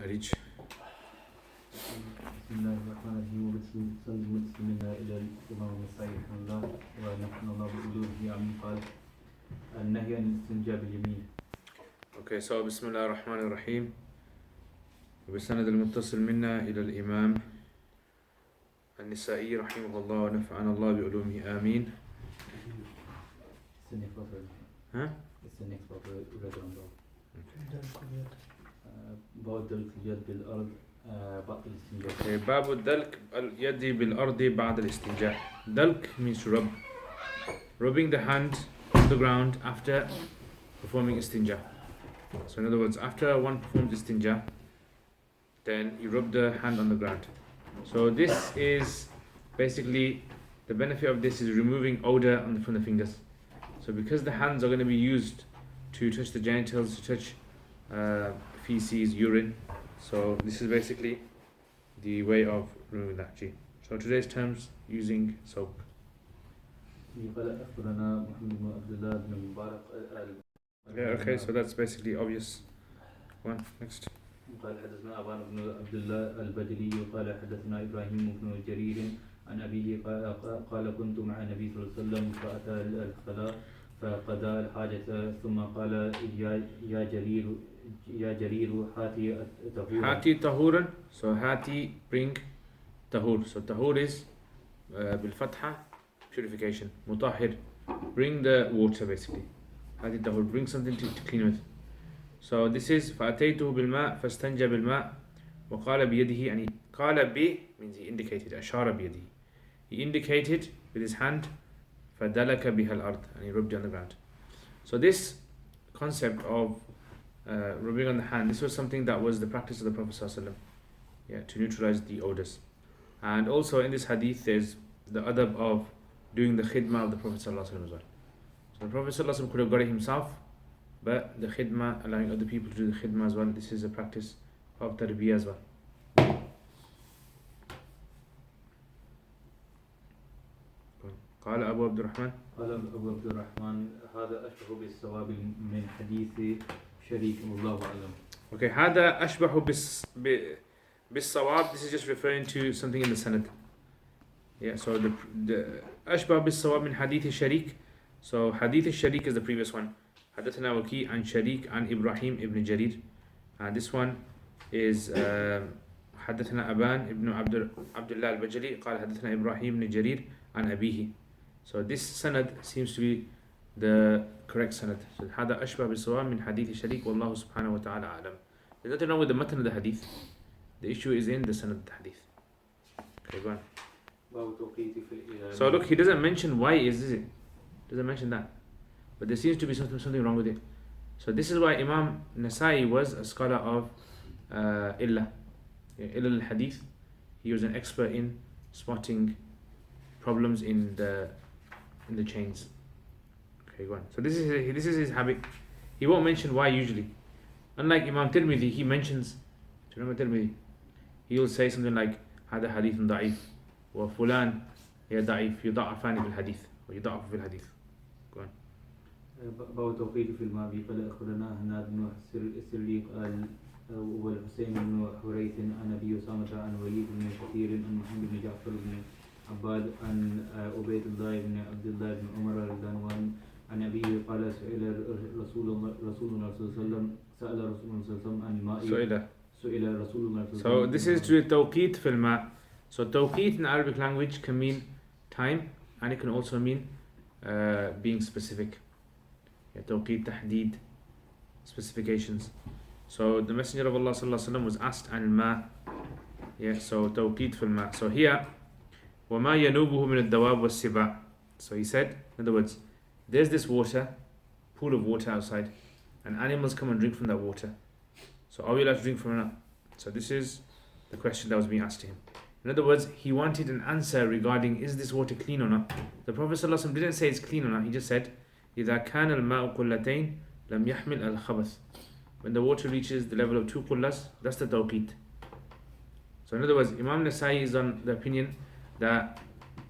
تحريج. بسم الله الرحمن الرحيم وبسم الله إلى الإمام النسائي رحمه الله ونحن الله بألوه عمن قال النهي عن الاستنجاء باليمين. Okay, so بسم الله الرحمن الرحيم وبسند المتصل منا إلى الإمام النسائي رحمه الله ونفعنا الله بعلومه آمين. ها؟ باب دلك اليد بالأرض بعد الاستنجاء. Okay, باب الدلك اليد بالأرض بعد الاستنجاء. Dalk means to rub. Rubbing the hand on the ground after performing istinja. So in other words, after one performs istinja, then you rub the hand on the ground. So this is basically, the benefit of this is removing odor from the fingers. So because the hands are going to be used to touch the genitals, to touch feces, urine, so this is basically the way of removing that. So today's terms, using soap. Yeah, okay, so that's basically obvious. One, next. قال حدثنا أبان بن عبد الله البجلي قال حدثنا إبراهيم بن جرير عن أبيه قال كنت مع النبي صلى الله عليه وسلم فأتى الخلاء فقضى الحاجة ثم قال يا جرير هاتي طهورا. هاتي طهورا. So hati, bring tahur. So tahur is بالفتحة purification. مطهر, bring the water basically. هاتي طهور, bring something to clean with. So this is فأتيته بالماء فاستنجى بالماء وقال بيده, يعني قال ب means he indicated, أشار بيده, he indicated with his hand فدلك بها الأرض, and he rubbed it on the ground. So this concept of rubbing on the hand, this was something that was the practice of the Prophet ﷺ, to neutralize the odors. And also in this hadith there's the adab of doing the khidmah of the Prophet ﷺ as well. So the Prophet ﷺ could have got it himself, but the khidmah, allowing other people to do the khidmah as well, this is a practice of tarbiyah as well. قال أبو عبد الرحمن هذا أشبه بالصواب من حديث شريك والله أعلم. Okay, هذا أشبه بالصواب, this is just referring to something in the sanad. Yeah, so the أشبه بالصواب من حديث شريك. So حديث الشريك is the previous one. حدثنا وكيع عن شريك عن إبراهيم ابن جرير. And this one is حدثنا أبان ابن عبد الله البجلي قال حدثنا إبراهيم بن جرير عن أبيه. So this sanad seems to be the correct sanad. So هذا أشبه بالصواب من حديث شريك والله سبحانه وتعالى أعلم. There's nothing wrong with the matan of the hadith. The issue is in the sanad of the hadith. Okay, go on. So look, he doesn't mention why is it? Doesn't mention that. But there seems to be something wrong with it. So this is why Imam Nasai was a scholar of Illa al-Hadith. He was an expert in spotting problems in the chains. Okay, go on. So this is his habit. He won't mention why usually. Unlike Imam Tirmidhi, he mentions. Do you remember Tirmidhi? He will say something like هذا حديث ضعيف وفلان يا ضعيف يضعفان في الحديث ويضعف في الحديث. Go on. باب توقيت في الماضي قال أخبرنا هناد بن السري قال والحسين بن حريث عن أبي أسامة عن وليد بن كثير عن محمد بن جعفر بن عباد عن عبيد الله بن عبد الله بن عمر رضي الله عنه عن أبيه قال سئل رسول الله صلى الله عليه وسلم عن الماء. So this is to tawqit fil ma. So tawqit in Arabic language can mean time, and it can also mean being specific. Tawqit, tahdid, specifications. So the Messenger of Allah sallallahu alaihi wasallam was asked an ma. So tawqit fil ma. So here وما ينوبه من الدواب والسباع. So he said, in other words, there's this water, pool of water outside, and animals come and drink from that water. So are we allowed to drink from it? So this is the question that was being asked to him. In other words, he wanted an answer regarding is this water clean or not. The Prophet ﷺ didn't say it's clean or not. He just said, إذا كان الماء قلتين لم يحمل الخبث. When the water reaches the level of 2 qullas, that's the tawqit. So in other words, Imam Nasai is on the opinion that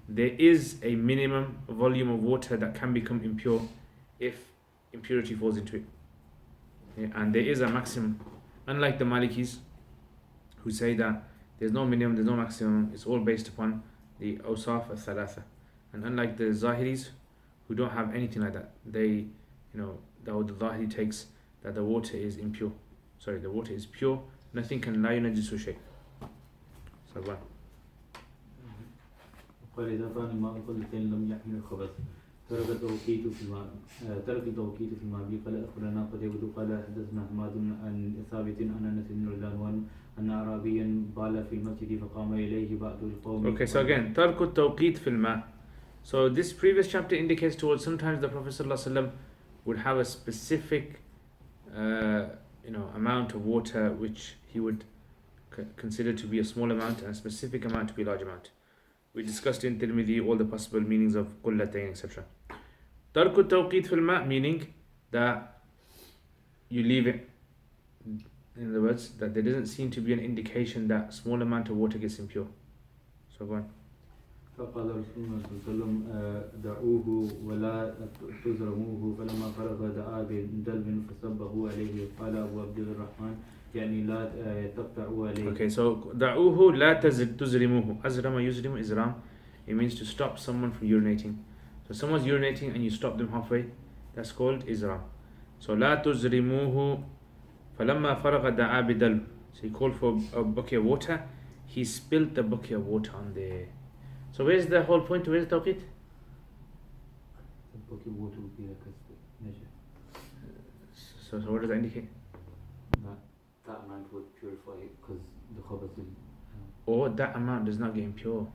there is a minimum volume of water that can become impure if impurity falls into it. And there is a maximum. Unlike the Malikis, who say that there's no minimum, there's no maximum, it's all based upon the awsaf al-thalatha. And unlike the Zahiris, who don't have anything like that, they, the Zahiri takes that the water is impure. Sorry, the water is pure, nothing can la yunajjisu shay. So go on. قال إذا كان الماء قلتين لم يحمل الخبث ترك التوقيت في الماء قال أخبرنا قتيبة قال حدثنا حماد عن ثابت عن أنس بن رضوان أن أعرابيا بال في المسجد فقام إليه بعض القوم. Okay, so again, ترك التوقيت في الماء. So this previous chapter indicates towards sometimes the Prophet ﷺ would have a specific amount of water which he would consider to be a small amount and a specific amount to be a large amount. We discussed in Tirmidhi all the possible meanings of qullatayn, etc. Tarku tawqit fil ma, meaning that you leave it. In other words, that there doesn't seem to be an indication that small amount of water gets impure. So go on. فقال رسول الله صلى الله عليه وسلم دعوه ولا تزرموه فلما فرغ دعا بدلو فصبه عليه قال أبو عبد الرحمن يعني لا تقطعوا عليه. Okay, so دعوه لا تزرموه. أزرم يزرم إزرام. It means to stop someone from urinating. So someone's urinating and you stop them halfway, that's called إزرام. So لا تزرموه فلما فرغ دعا بدلو. So he called for a bucket of water. He spilled the bucket of water on there. So where's the whole point? Where's the tawqit? The bucket of water would be like a measure. So what does that indicate? That amount would purify it because the khabath is... Or that amount does not get impure.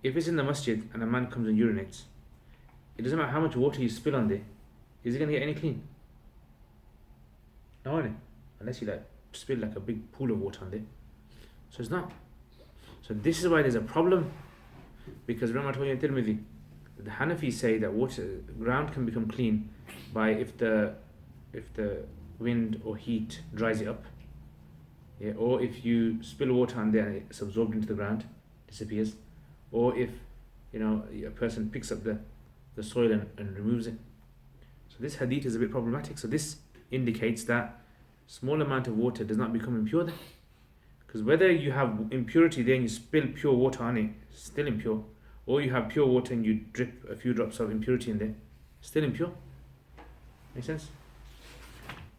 If it's in the masjid and a man comes and urinates, it doesn't matter how much water you spill on there. Is it going to get any clean? No, unless you spill like a big pool of water on there. So it's not. So this is why there's a problem, because remember I told you in Tirmidhi, the Hanafis say that ground can become clean by if the wind or heat dries it up, or if you spill water on there and it's absorbed into the ground, disappears, or if a person picks up the soil and removes it. So this hadith is a bit problematic. So this indicates that small amount of water does not become impure then. Because whether you have impurity there and you spill pure water on it, still impure, or you have pure water and you drip a few drops of impurity in there, still impure. Make sense?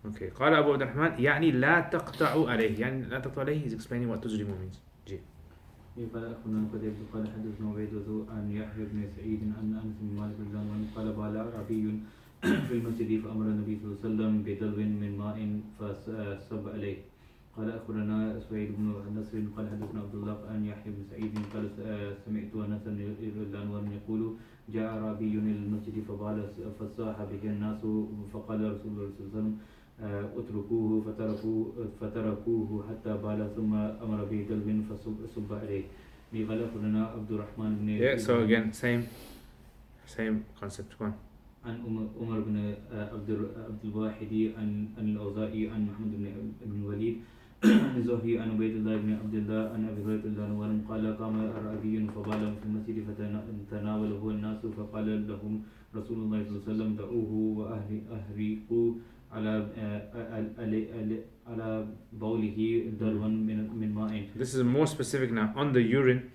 Okay. قال أبو عبد الرحمن يعني لا تقطعوا عليه. يعني لا تقطعوا عليه, he's explaining what تزرموا means. جي. قال أخبرنا قتيبة قال حدثنا عبيدة عن يحيى بن سعيد عن أنس بن مالك رضي الله عنه قال بال أعرابي في المسجد فأمر النبي صلى الله عليه وسلم بدلو من ماء فصب عليه. قال أخبرنا سويد بن نصر قال حدثنا عبد الله عن يحيى بن سعيد قال سمعت أنس رضي الله عنه يقول جاء أعرابي إلى المسجد فبال فصاح به الناس فقال رسول الله صلى الله عليه وسلم اتركوه فتركوه حتى بال ثم أمر بدلو فصب عليه. قال أخبرنا عبد الرحمن بن Yeah, so again same concept. One. عن عمر بن عبد الواحد عن الأوزاعي عن محمد بن الوليد عن الزهري عن عبيد الله بن عبد الله عن أبي هريرة رضي الله عنه قال قام أعرابي فبال في المسجد فتناوله الناس فقال لهم رسول الله صلى الله عليه وسلم دعوه وأهريقوا على بوله دلوا من ماء. This is more specific now on the urine.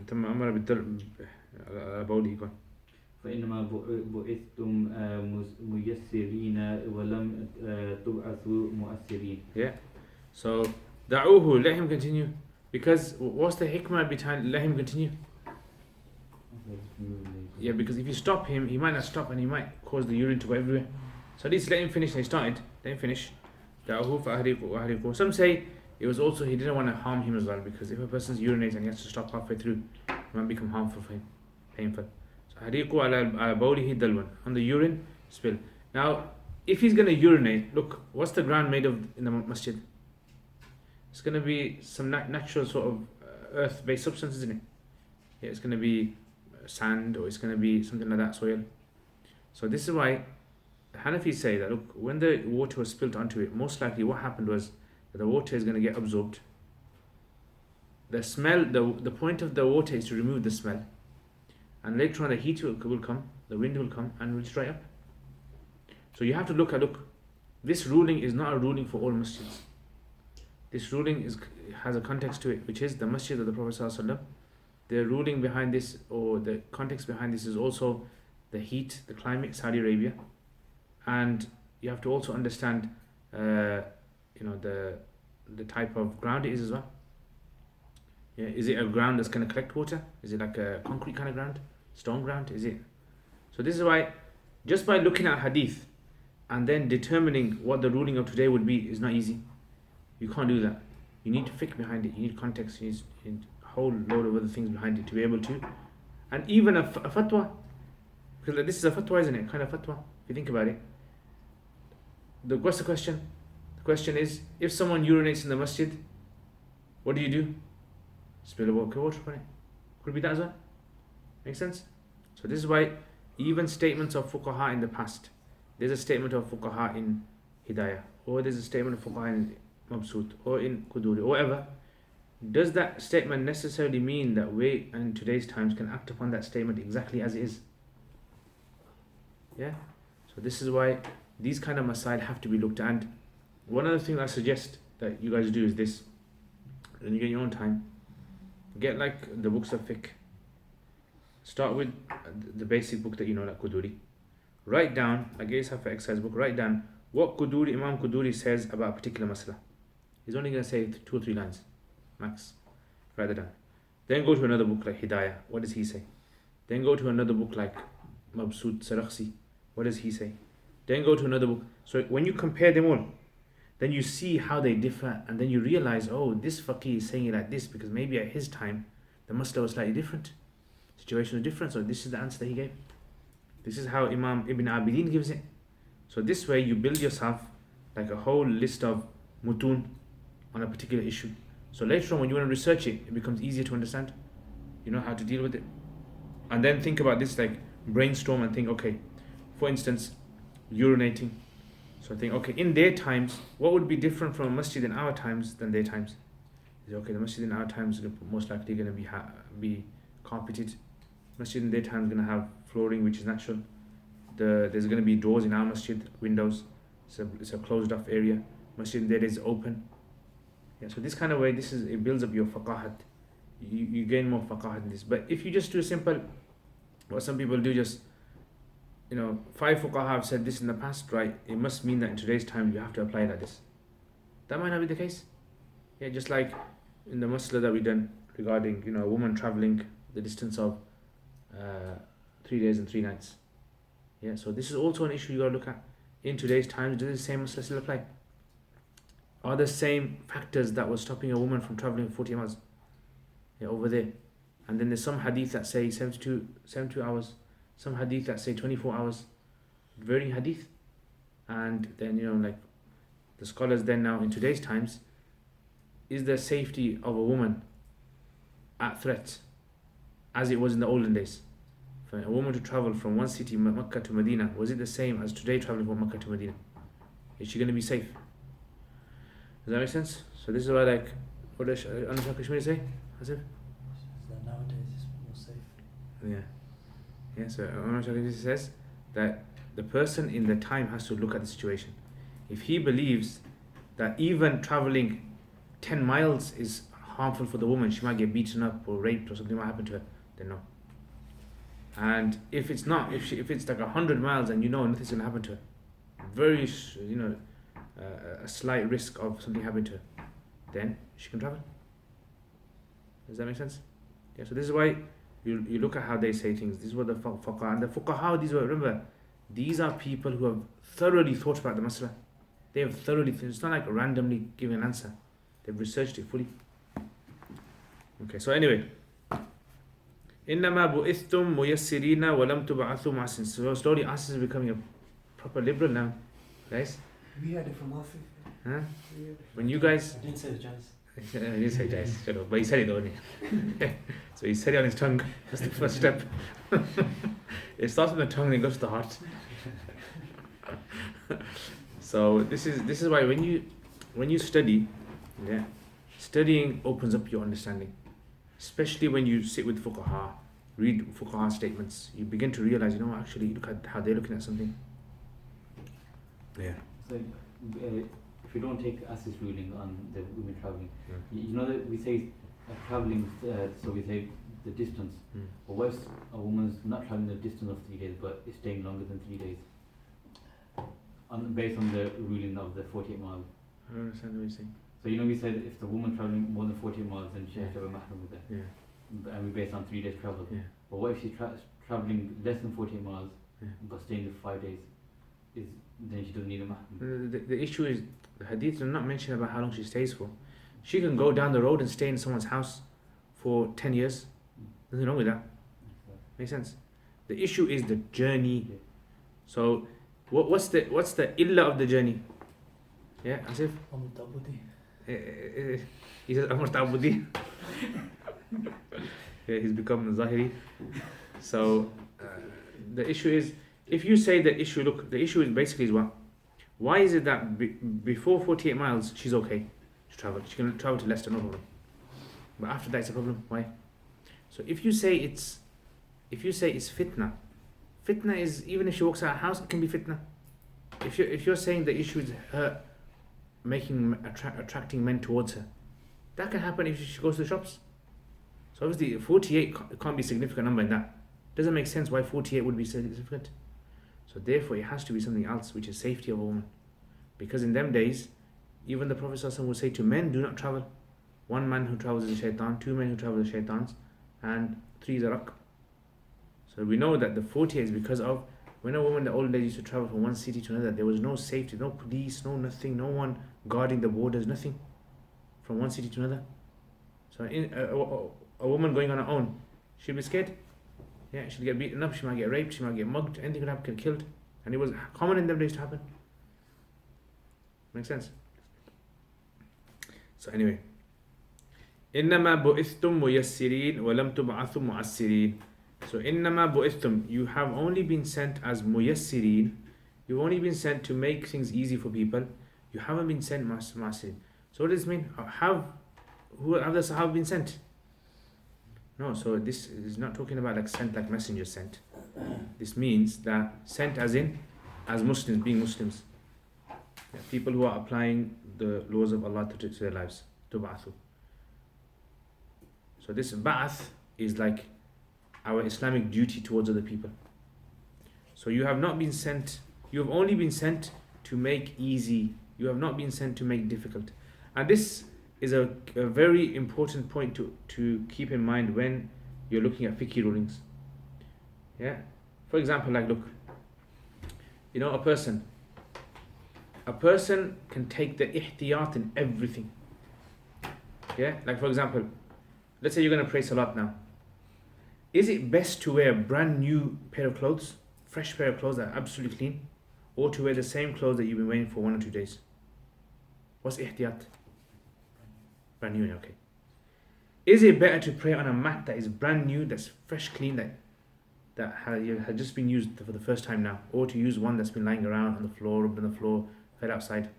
ثم أمر بالدلو على بوله. فإنما بعثتم ميسرين ولم تبعثوا مؤثرين. Yeah. So دعوه, let him continue. Because what's the hikmah behind let him continue? Yeah, because if you stop him, he might not stop and he might cause the urine to go everywhere. So at least let him finish. He started, let him finish. دعوه فأهريقوا. Some say it was also he didn't want to harm him as well, because if a person's urinating and he has to stop halfway through, it might become harmful for him, painful. Hariqu ala bawlihi dalwan, on the urine spill. Now, if he's going to urinate, look, what's the ground made of in the masjid? It's going to be some natural sort of earth-based substance, isn't it? Yeah, it's going to be sand, or it's going to be something like that, soil. So this is why the Hanafis say that, look, when the water was spilled onto it, most likely what happened was that the water is going to get absorbed. The smell, the point of the water is to remove the smell. And later on the heat will come, the wind will come and will dry up. So you have to look, this ruling is not a ruling for all masjids. This ruling has a context to it, which is the masjid of the Prophet ﷺ. The ruling behind this, or the context behind this, is also the heat, the climate, Saudi Arabia, and you have to also understand, the type of ground it is as well. Yeah, is it a ground that's going to collect water? Is it like a concrete kind of ground, stone ground? Is it? So this is why, just by looking at hadith and then determining what the ruling of today would be is not easy. You can't do that. You need fiqh behind it. You need context. You need a whole load of other things behind it to be able to. And even a fatwa, because this is a fatwa, isn't it? Kind of fatwa. If you think about it. What's the question? The question is, if someone urinates in the masjid, what do? Spill a water on it. Could it be that as well? Make sense? So this is why even statements of fuqaha in the past, there's a statement of fuqaha in Hidayah, or there's a statement of fuqaha in Mabsut, or in Quduri, or whatever. Does that statement necessarily mean that we in today's times can act upon that statement exactly as it is? Yeah? So this is why these kind of masail have to be looked at. And one other thing I suggest that you guys do is this: when you get your own time, get like the books of fiqh. Start with the basic book that you know, like Quduri. Write down, like get yourself an exercise book, write down what Imam Quduri says about a particular masala. He's only going to say 2 or 3 lines, max. Write that down. Then go to another book like Hidayah. What does he say? Then go to another book like Mabsut Sarakhsi. What does he say? Then go to another book. So when you compare them all, then you see how they differ, and then you realize, oh, this faqih is saying it like this because maybe at his time the masala was slightly different. Situation was different, so this is the answer that he gave. This is how Imam Ibn Abidin gives it. So this way you build yourself like a whole list of mutun on a particular issue. So later on when you want to research it, it becomes easier to understand. You know how to deal with it. And then think about this, like brainstorm and think, okay, for instance, urinating. So think, okay, in their times, what would be different from a masjid in our times than their times? Okay, the masjid in our times is most likely going to be carpeted. Masjid in their time is going to have flooring which is natural. There's going to be doors in our masjid, windows. It's a closed off area. Masjid in there is open. Yeah, so this kind of way, it builds up your faqahat. You gain more faqahat in this. But if you just do a simple, what some people do, just 5 fuqaha have said this in the past, right? It must mean that in today's time you have to apply it like this. That might not be the case. Yeah, just like in the masla that we done regarding a woman traveling the distance of 3 days and 3 nights. Yeah, so this is also an issue you got to look at. In today's times, does the same masla still apply? Are the same factors that were stopping a woman from traveling 40 miles over there? And then there's some hadith that say 72 hours, some hadith that say 24 hours, varying hadith. And then like the scholars then now in today's times, is the safety of a woman at threat as it was in the olden days? For a woman to travel from one city, Makkah to Medina, was it the same as today traveling from Makkah to Medina? Is she going to be safe? Does that make sense? So this is why, like, what does Anusha Kashmiri say? Hasif? That nowadays it's more safe. Yeah, so Anusha Kashmiri says that the person in the time has to look at the situation. If he believes that even traveling 10 miles is harmful for the woman, she might get beaten up or raped or something might happen to her, then no. And if it's not, if it's like 100 miles and nothing's going to happen to her, very, a slight risk of something happening to her, then she can travel. Does that make sense? Yeah, so this is why you look at how they say things. This is what the fuqaha, and the fuqaha, remember, these are people who have thoroughly thought about the masala. They have thoroughly, it's not like randomly giving an answer. They've researched it fully. Okay, so anyway, إنما بُعِثْتُمْ مُيَسِّرِينَ وَلَمْ تُبْعَثُوا مُعْسِرِينَ. So slowly ISIS is becoming a proper liberal now, guys. We had it from our Huh? When you guys... I didn't say the jazz. He didn't say jazz, but he said it only. So he said it on his tongue. That's the first step. It starts with the tongue and it goes to the heart. So this is why when you study, studying opens up your understanding. Especially when you sit with fuqaha, read fuqaha statements, you begin to realize, actually look at how they're looking at something. Yeah. So, if if we don't take As's ruling on the women travelling, Yeah. you know that we say travelling, so we say the distance. But what if a woman's not travelling the distance of 3 days but is staying longer than 3 days? Based on the ruling of the 48 miles. I don't understand what you're saying. So you know we said if the woman travelling more than 48 miles then she has to have a mahram with her. Yeah. And we based on 3 days travel. Yeah. But what if she's travelling less than 48 miles Yeah. but staying there for 5 days? Then she doesn't need a mahram. The issue is the hadith do not mention about how long she stays for. She can go down the road and stay in someone's house for 10 years. Nothing wrong with that. Makes sense. The issue is the journey. Yeah. So what's the illa of the journey? Yeah, Asif? He says Amr Ta'budi. Yeah, he's become Zahiri. So the issue is, if you say the issue, look, the issue is basically is what? Why is it that before 48 miles she's okay to travel? She can travel to Leicester, no problem. But after that it's a problem. Why? So if you say it's fitna is, even if she walks out of her house, it can be fitna. If you're saying the issue is her attracting men towards her, that can happen if she goes to the shops. So obviously 48 can't be a significant number in that. Doesn't make sense why 48 would be significant. So therefore it has to be something else, which is safety of a woman. Because in them days, even the Prophet ﷺ would say to men, do not travel. 1 man who travels is a shaitan, 2 men who travel is shaitans, and 3 is a rakb. So we know that the 48 is because of when a woman in the old days used to travel from one city to another, there was no safety, no police, no nothing, no one guarding the borders, nothing, from one city to another. So a woman going on her own, she'll be scared. Yeah, she'll get beaten up, she might get raped, she might get mugged, anything could happen, get killed. And it was common in them days to happen. Makes sense? So anyway, إِنَّمَا بُعِثْتُمْ مُيَسِّرِينَ وَلَمْ تُبْعَثُمْ مُعَسِّرِينَ. So إِنَّمَا بُعِثْتُمْ, you have only been sent as muyassirin. You've only been sent to make things easy for people. You haven't been sent mu'assirin. So what does this mean? Who have the Sahaba been sent? No, so this is not talking about like sent like messengers sent. This means that sent as Muslims, being Muslims. Yeah, people who are applying the laws of Allah to their lives. Tub'athu. So this ba'ath is like our Islamic duty towards other people. So you have not been sent, you have only been sent to make easy. You have not been sent to make difficult. And this is a very important point to keep in mind when you're looking at fiqh rulings. Yeah? For example, like look, you know, a person can take the ihtiyat in everything. Yeah? Like for example, let's say you're going to pray salat now. Is it best to wear a brand new pair of clothes, fresh pair of clothes that are absolutely clean, or to wear the same clothes that you've been wearing for 1 or 2 days? What's ihtiyat? Brand new, okay. Is it better to pray on a mat that is brand new, that's fresh, clean, that had just been used for the first time now, or to use one that's been lying around on the floor, rubbed on the floor, fed outside?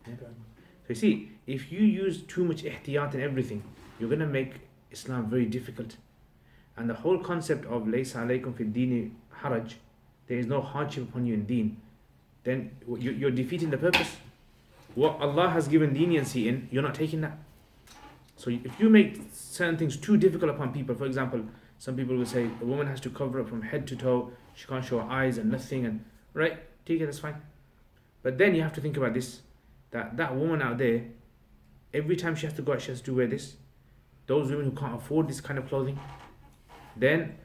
Yeah. So you see, if you use too much ihtiyat in everything, you're going to make Islam very difficult. And the whole concept of laysa alaykum fi dini haraj, there is no hardship upon you in deen, then you're defeating the purpose. What Allah has given leniency in, you're not taking that. So if you make certain things too difficult upon people, for example, some people will say a woman has to cover up from head to toe, she can't show her eyes and nothing, and right, take it, that's fine. But then you have to think about this, that woman out there, every time she has to go out, she has to wear this. Those women who can't afford this kind of clothing, then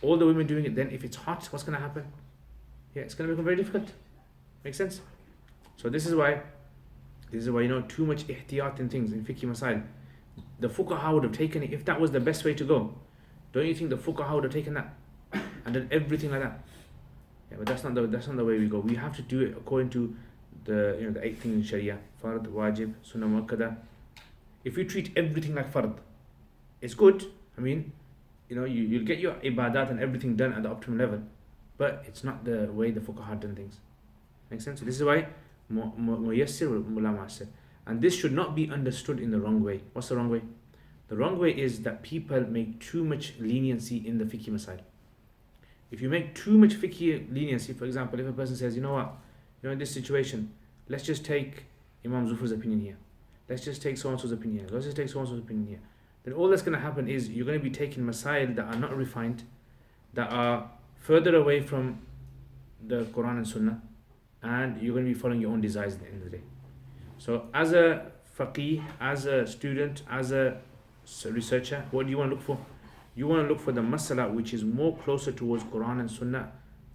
all the women doing it, then if it's hot, what's going to happen? Yeah, it's going to become very difficult. Makes sense? So this is why you know, too much ihtiyat in things, in fiqh masail. The fuqaha would have taken it, if that was the best way to go. Don't you think the fuqaha would have taken that and done everything like that? Yeah, but that's not the way we go. We have to do it according to the 8 things in Sharia: fard, wajib, sunnah muakkada. If you treat everything like fard, it's good. I mean, you know, you'll get your ibadat and everything done at the optimum level, but it's not the way the fuqaha done things. Make sense? So this is why muyassir wala mu'assir. And this should not be understood in the wrong way. What's the wrong way? The wrong way is that people make too much leniency in the fiqh masail. If you make too much fiqh leniency, for example, if a person says, you know what, you know, in this situation, let's just take Imam Zufar's opinion here. Let's just take so-and-so's opinion here. Let's just take so-and-so's opinion here. Then all that's going to happen is you're going to be taking masail that are not refined, that are further away from the Quran and Sunnah, and you're going to be following your own desires at the end of the day. So as a faqih, as a student, as a researcher, what do you want to look for? You want to look for the masala which is more closer towards Quran and Sunnah,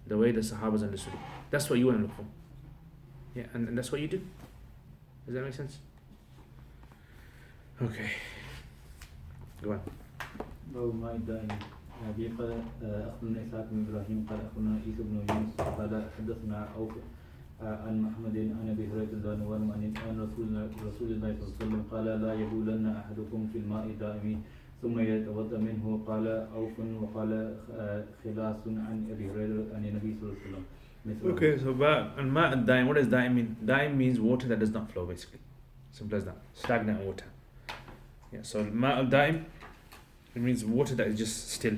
the way the Sahabas understood it. That's what you want to look for. Yeah, and that's what you do. Does that make sense? Okay. Go on. باب ما الدائم أبي قال أخبرنا إسحاق بن إبراهيم قال أخبرنا عيسى بن يونس قال حدثنا عوف عن محمد عن أبي هريرة رضي الله عنه عن رسول الله صلى الله عليه وسلم قال لا يبولن أحدكم في الماء الدائم ثم يتوضأ منه قال عوف وقال خلاص عن أبي هريرة عن النبي صلى الله عليه وسلم. Okay, so ma daim, what does daim mean? Daim means water that does not flow, basically. Simple as that. Stagnant water. Yeah, so ma daim, it means water that is just still.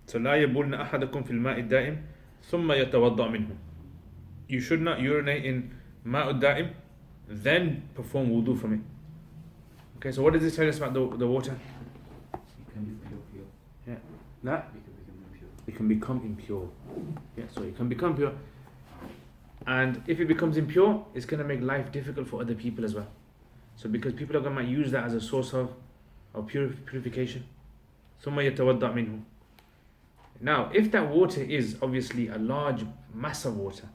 So لا يبولن أحدكم في الماء الدائم ثم يتوضأ منه. You should not urinate in ma'ud da'im, then perform wudu from it. Okay, so what does this tell us about the water? It can be pure. Yeah, that it can become impure. Yeah, so it can become pure, and if it becomes impure, it's going to make life difficult for other people as well. So because people are going to use that as a source of purification. ثم يتوضأ منه. Now, if that water is obviously a large mass of water,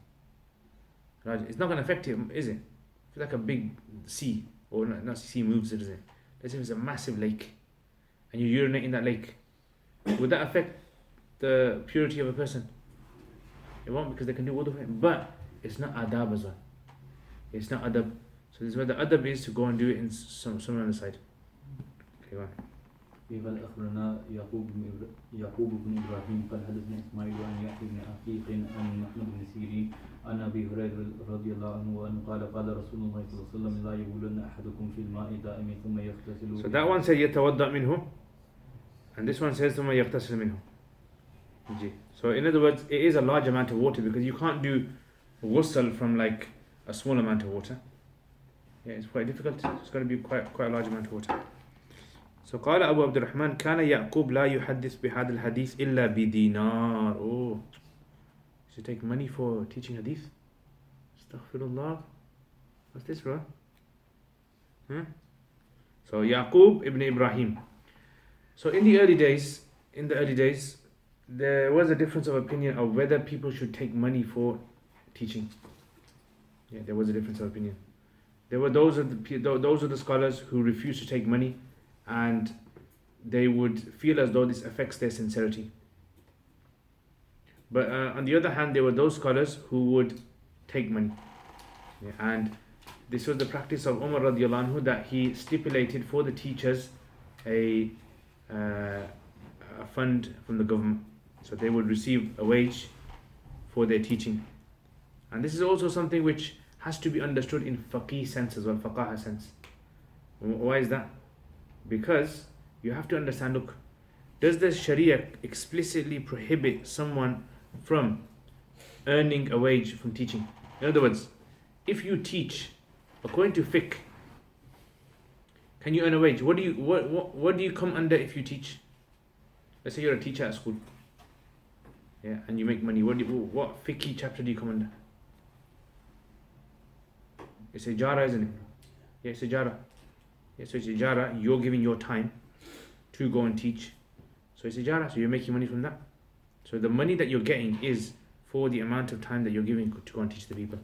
it's not going to affect it, is it? If it's like a big sea, or not sea moves it, is it? Let's say it's a massive lake, and you urinate in that lake. Would that affect the purity of a person? It won't, because they can do wudu from it. But it's not adab as well. It's not adab. So this is where the adab is, to go and do it in somewhere on the side. Okay, go on. قال أخبرنا يعقوب بن إبراهيم قال حدثنا إسماعيل عن يحيى بن عقيق عن محمد بن سيرين عن أبي هريرة رضي الله عنه أنه قال رسول الله صلى الله عليه وسلم لا يبولن أحدكم في الماء دائم ثم يغتسل. So that one says يتوضأ منه, and this one says ثم يغتسل منه. So in other words, it is a large amount of water, because you can't do ghusl from like a small amount of water. Yeah, it's quite difficult. It's got to be quite a large amount of water. So قال أبو عبد الرحمن كان يعقوب لا يحدث بهذا الحديث إلا بدينار. Oh, you should take money for teaching hadith? Astaghfirullah. What's this, bro? Huh? So Yaqub ibn Ibrahim. So in the early days, there was a difference of opinion of whether people should take money for teaching. Yeah, there was a difference of opinion. There were those of the scholars who refused to take money, and they would feel as though this affects their sincerity. But on the other hand, there were those scholars who would take money. Yeah, and this was the practice of Umar radiallahu anhu, that he stipulated for the teachers a fund from the government. So they would receive a wage for their teaching. And this is also something which has to be understood in faqih sense as well, faqaha sense. Why is that? Because you have to understand, look, does the Sharia explicitly prohibit someone from earning a wage from teaching? In other words, if you teach according to fiqh, can you earn a wage? What do you come under if you teach? Let's say you're a teacher at school, yeah, and you make money. What fiqh chapter do you come under? It's a jara, isn't it? Yeah, it's a jara. Yeah, so it's a jara. You're giving your time to go and teach. So it's a jara. So you're making money from that. So the money that you're getting is for the amount of time that you're giving to go and teach the people.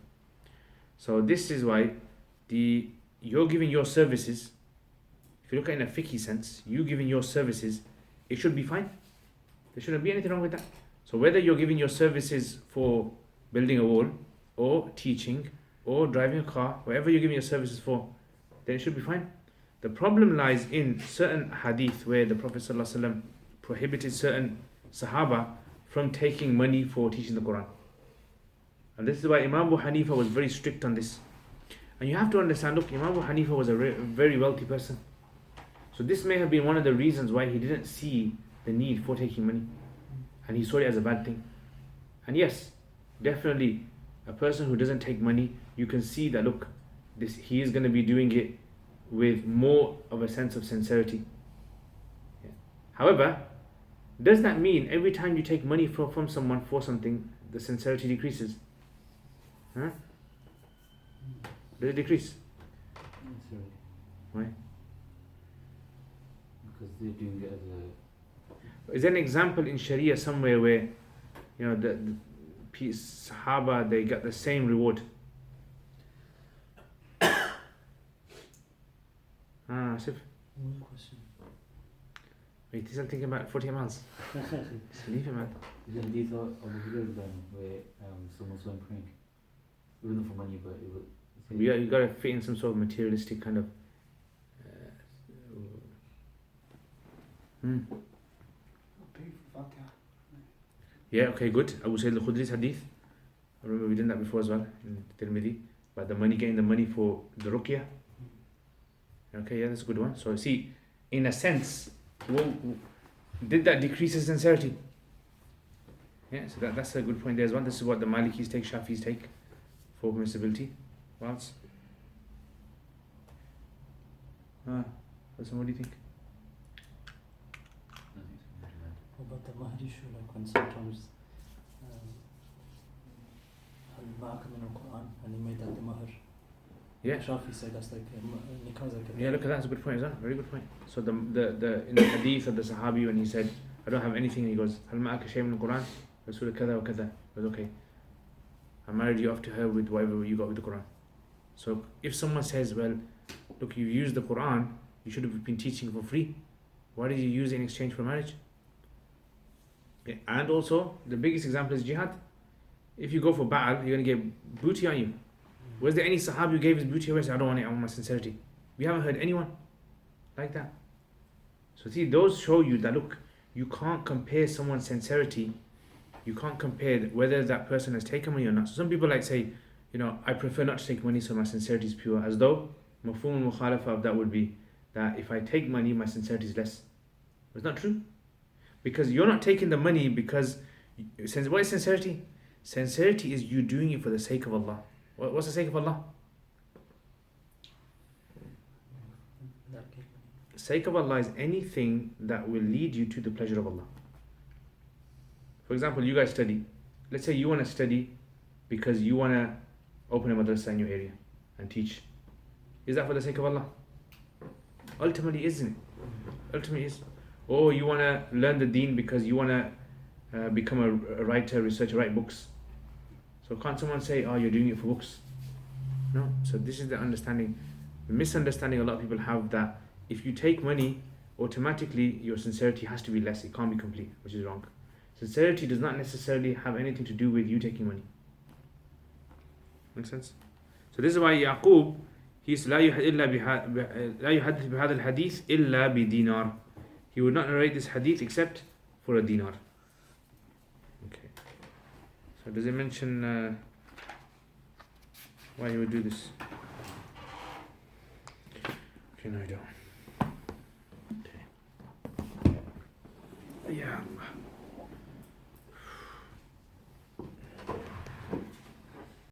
So this is why you're giving your services. If you look at it in a fiqh sense, you giving your services, it should be fine. There shouldn't be anything wrong with that. So whether you're giving your services for building a wall, or teaching, or driving a car, whatever you're giving your services for, then it should be fine. The problem lies in certain hadith where the Prophet ﷺ prohibited certain Sahaba from taking money for teaching the Quran. And this is why Imam Abu Hanifa was very strict on this. And you have to understand, look, Imam Abu Hanifa was a very wealthy person. So this may have been one of the reasons why he didn't see the need for taking money. And he saw it as a bad thing. And yes, definitely, a person who doesn't take money you can see that, look, he is going to be doing it with more of a sense of sincerity. Yeah. However, does that mean every time you take money from someone for something, the sincerity decreases? Huh? Does it decrease? Necessarily. Why? Because they're doing it as a. Is there an example in Sharia somewhere where, the Sahaba, they got the same reward? Asif? One question. Wait, he's not thinking about 40 miles. Just leave him, man. Then these are Abu Hurairah done where someone saw him praying. Even though for money, but it was. You got to fit in some sort of materialistic kind of. Yeah, okay, good. Abu Sayyid al-Khudri's hadith. I remember we did that before as well in Tirmidhi. But getting the money for the ruqyah. Okay, yeah, that's a good one. So see, in a sense, did that decrease his sincerity? Yeah, so that's a good point there as well. This is what the Malikis take, Shafis take for permissibility. What else? What do you think? What about the Mahar issue? Like when sometimes Al-Ma'aka min al-Quran and he made that the Mahar. Yeah. Shafi said that's like nikah zakat. Yeah, look at that. That's a good point, is that? Very good point. So the in the hadith of the Sahabi, when he said, I don't have anything, and he goes, Hal ma'aka shay min al-Quran? Rasul kada wa kada. He goes, okay, I married you off to her with whatever you got with the Quran. So if someone says, well, look, you used the Quran, you should have been teaching for free. Why did you use it in exchange for marriage? Okay. And also, the biggest example is jihad. If you go for battle, you're going to get booty on you. Was there any Sahabi who gave his booty away and said, I don't want it, I want my sincerity? We haven't heard anyone like that. So see, those show you that, look, you can't compare someone's sincerity. You can't compare whether that person has taken money or not. So some people like say, I prefer not to take money so my sincerity is pure. As though, mafhum al-mukhalafa of that would be that if I take money, my sincerity is less. But it's not true. Because you're not taking the money because, what is sincerity? Sincerity is you doing it for the sake of Allah. What's the sake of Allah? The sake of Allah is anything that will lead you to the pleasure of Allah. For example, you guys study. Let's say you want to study because you want to open a madrasa in your area and teach. Is that for the sake of Allah? Ultimately, isn't it? Ultimately is. Or you want to learn the deen because you want to become a writer, researcher, write books. So can't someone say, you're doing it for books? No. So this is the understanding, the misunderstanding a lot of people have, that if you take money, automatically your sincerity has to be less. It can't be complete, which is wrong. Sincerity does not necessarily have anything to do with you taking money. Make sense? So this is why Yaqub, he says, لا يحدث بهذا الحديث إلا بدينار. He would not narrate this hadith except for a dinar. Okay. So does it mention why he would do this? Okay, no, I don't.